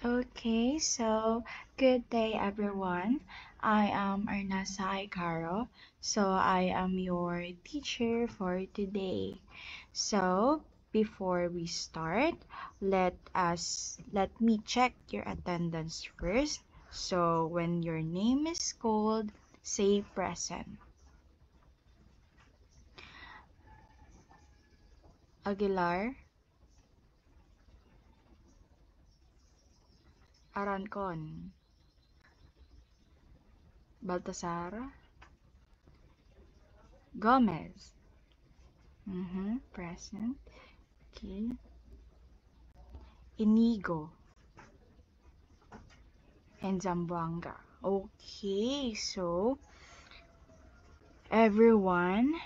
Okay, so good day everyone. I am Ernasa Icaro. So I am your teacher for today. So before we start, let me check your attendance first. So when your name is called, say present. Aguilar, Arancon, Baltasar, Gomez. Present. Okay. Inigo and Zamboanga. Okay, so everyone,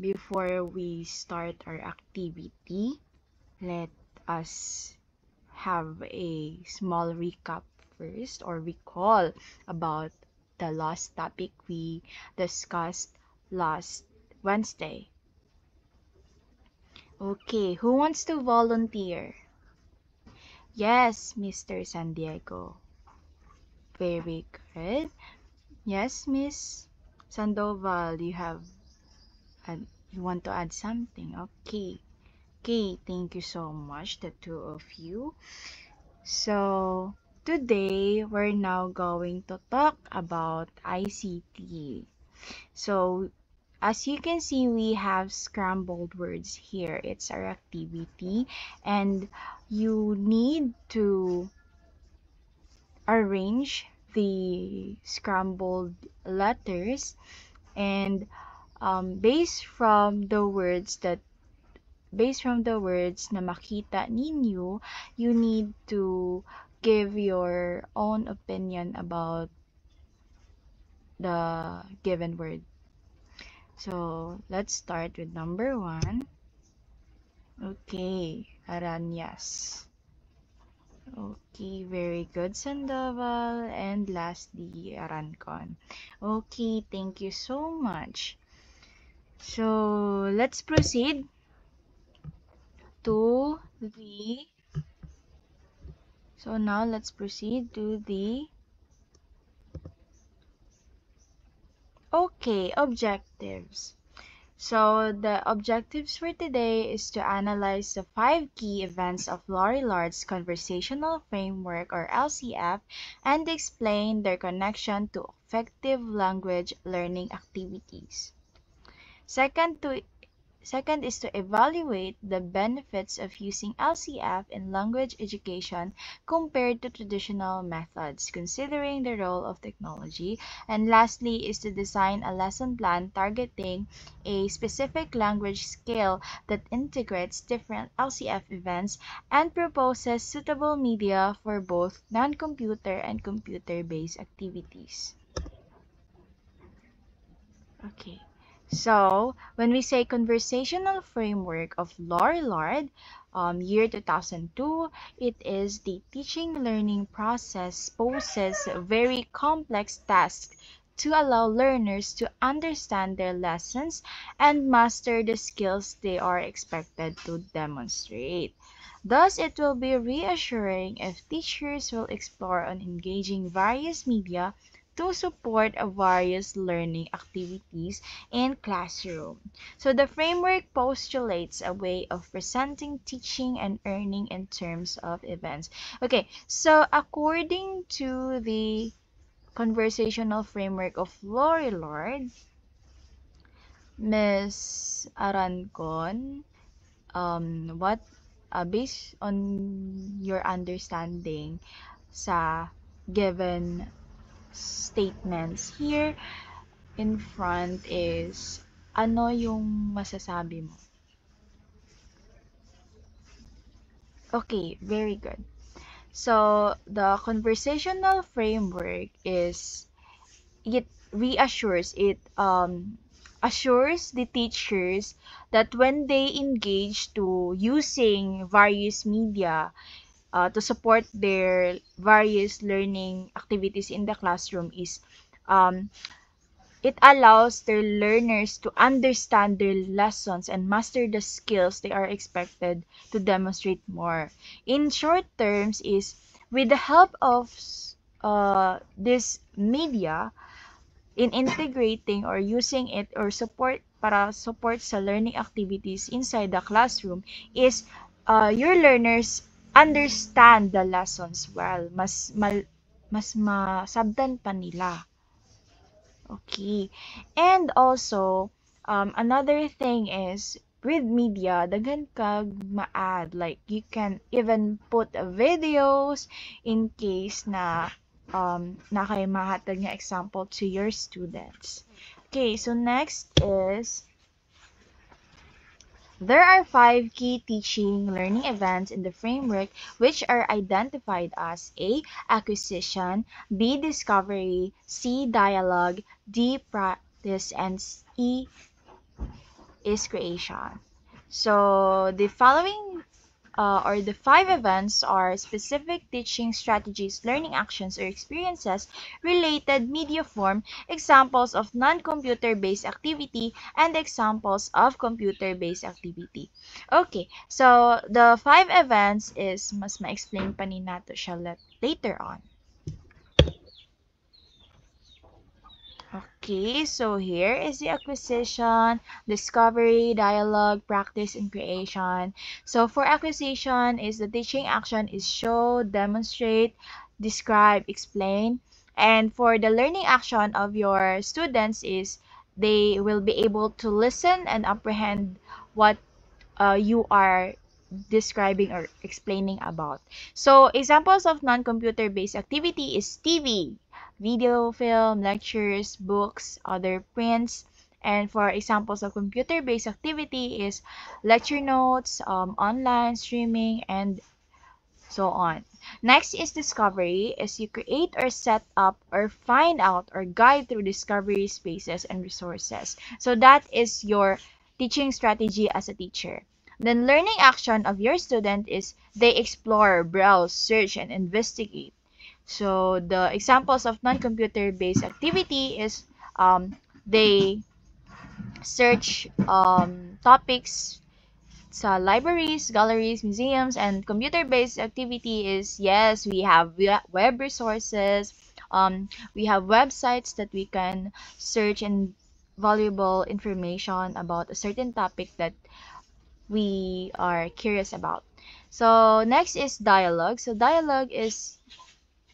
before we start our activity, let us have a small recap first or recall about the last topic we discussed last Wednesday. Okay, who wants to volunteer? Yes, Mr. San Diego. Very good. Yes, Miss Sandoval, you want to add something? Okay. Okay, thank you so much, the two of you. So, today we're now going to talk about ICT. So, as you can see, we have scrambled words here. It's our activity, and you need to arrange the scrambled letters and based from the words na makita ninyo, you need to give your own opinion about the given word. So let's start with number one. Okay, Aranyas. Okay, very good, Sandoval. And lastly, Arancon. Okay, thank you so much. So let's proceed to the So now let's proceed to the objectives. So the objectives for today is to analyze the 5 key events of Lorilard's conversational framework or LCF and explain their connection to effective language learning activities. Second is to evaluate the benefits of using LCF in language education compared to traditional methods, considering the role of technology. And lastly is to design a lesson plan targeting a specific language skill that integrates different LCF events and proposes suitable media for both non-computer and computer-based activities. Okay. So, when we say conversational framework of Lord, year 2002, it is the teaching learning process poses very complex tasks to allow learners to understand their lessons and master the skills they are expected to demonstrate. Thus, it will be reassuring if teachers will explore on engaging various media to support various learning activities in classroom. So the framework postulates a way of presenting teaching and learning in terms of events. Okay, so according to the conversational framework of Lori Lord, Miss Arancon, what based on your understanding sa given statements here in front is ano yung masasabi mo? Okay, very good. So, the conversational framework is it assures the teachers that when they engage to using various media to support their various learning activities in the classroom is um, it allows their learners to understand their lessons and master the skills they are expected to demonstrate more. In short terms is with the help of this media, in integrating or using it or support sa learning activities inside the classroom is your learners understand the lessons well. Mas masabdan pa nila. Okay. And also, another thing is, with media, daghan kag ma-add. Like, you can even put videos in case na kay mahatag nga example to your students. Okay, so next is, there are 5 key teaching learning events in the framework which are identified as A. Acquisition, B. Discovery, C. Dialogue, D. Practice, and E is creation. So the following or the 5 events are specific teaching strategies, learning actions, or experiences, related media form, examples of non-computer based activity, and examples of computer-based activity. Okay, so the 5 events is mas ma-explain pa ni nato siya later on. Okay, so here is the acquisition, discovery, dialogue, practice, and creation. So for acquisition is the teaching action is show, demonstrate, describe, explain. And for the learning action of your students is they will be able to listen and apprehend what you are describing or explaining about. So examples of non-computer based activity is TV, video, film, lectures, books, other prints. And for examples of computer-based activity is lecture notes, online streaming, and so on. Next is discovery, is you create or set up or find out or guide through discovery spaces and resources. So that is your teaching strategy as a teacher. Then learning action of your student is they explore, browse, search, and investigate. So the examples of non-computer based activity is they search topics sa libraries, galleries, museums, and computer-based activity is, yes, we have web resources, we have websites that we can search and valuable information about a certain topic that we are curious about. So next is dialogue. So dialogue is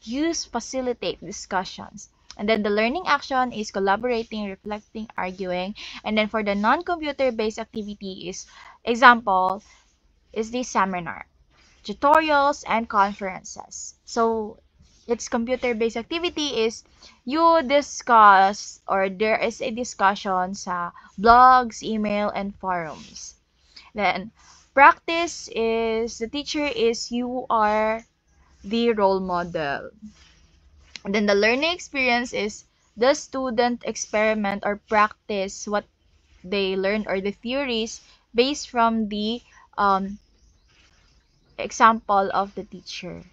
use facilitate discussions. And then the learning action is collaborating, reflecting, arguing. And then for the non-computer based activity is example is the seminar, tutorials, and conferences. So its computer-based activity is you discuss or there is a discussion sa blogs, email, and forums. Then practice is the teacher is you are the role model. And then the learning experience is the student experiment or practice what they learned or the theories based from the example of the teacher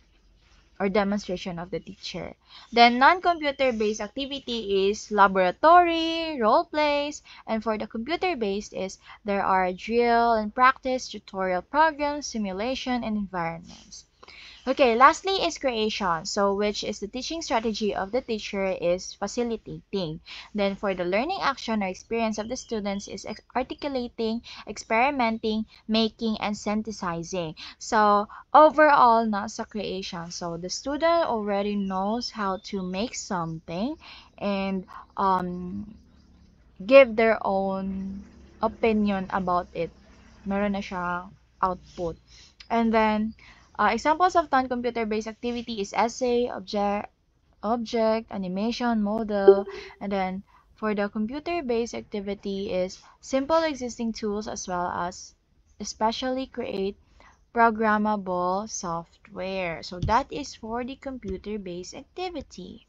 or demonstration of the teacher. Then non-computer based activity is laboratory, role plays, and for the computer based is there are drill and practice, tutorial programs, simulation, and environments. Okay, lastly is creation. So which is the teaching strategy of the teacher is facilitating. Then for the learning action or experience of the students is articulating, experimenting, making, and synthesizing. So overall, nasa creation. So the student already knows how to make something and give their own opinion about it. Meron na siyang output. And then examples of non-computer based activity is essay, object, animation, model, and then for the computer-based activity is simple existing tools as well as especially create programmable software. So that is for the computer-based activity.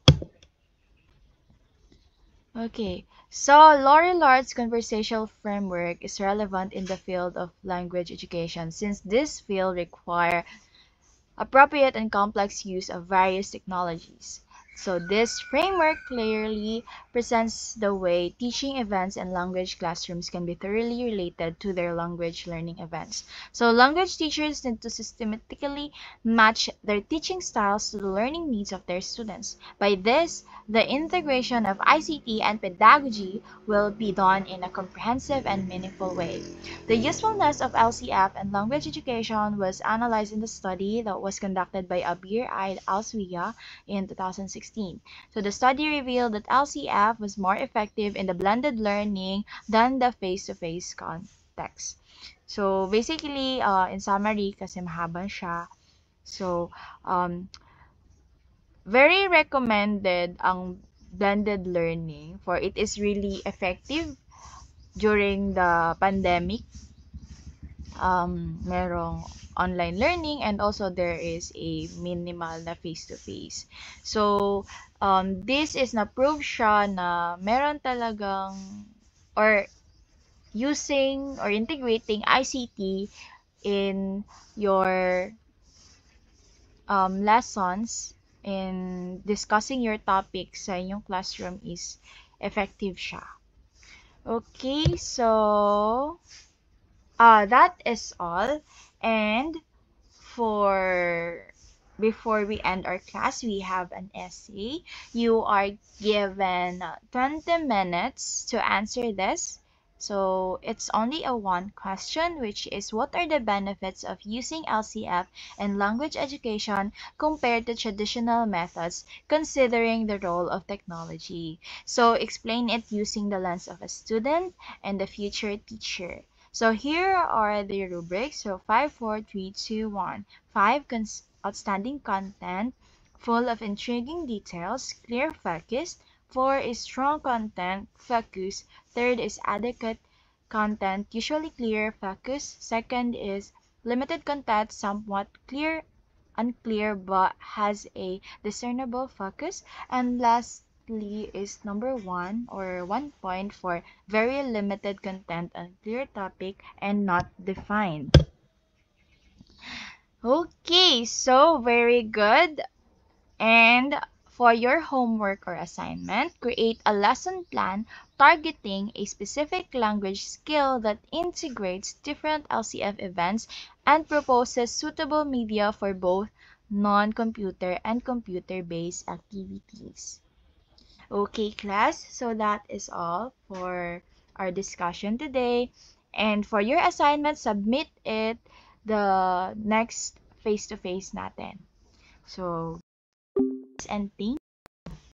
Okay, so Lorilard's conversational framework is relevant in the field of language education since this field requires appropriate and complex use of various technologies. So this framework clearly presents the way teaching events and language classrooms can be thoroughly related to their language learning events. So language teachers need to systematically match their teaching styles to the learning needs of their students. By this, the integration of ICT and pedagogy will be done in a comprehensive and meaningful way. The usefulness of LCF and language education was analyzed in the study that was conducted by Abir Al-Swiya in 2016. So the study revealed that LCF was more effective in the blended learning than the face-to-face context. So basically, in summary, kasi mahaba siya. So, very recommended ang blended learning for it is really effective during the pandemic. Merong online learning and also there is a minimal na face-to-face. So, this is na-prove siya na meron talagang or using or integrating ICT in your lessons in discussing your topics sa inyong classroom is effective siya. Okay, so that is all. And for before we end our class, we have an essay. You are given 20 minutes to answer this. So it's only a one question, which is what are the benefits of using LCF in language education compared to traditional methods, considering the role of technology? So explain it using the lens of a student and the future teacher. So here are the rubrics. So 5, 4, 3, 2, 1. 5, outstanding content, full of intriguing details, clear focus. 4 is strong content, focus. Third is adequate content, usually clear, focus. Second is limited content, somewhat clear, unclear, but has a discernible focus. And lastly is number 1 or 1 point for very limited content, unclear topic, and not defined. Okay, so very good. And for your homework or assignment, create a lesson plan targeting a specific language skill that integrates different LCF events and proposes suitable media for both non-computer and computer-based activities. Okay, class, so that is all for our discussion today. And for your assignment, submit it the next face-to-face natin. So, and thank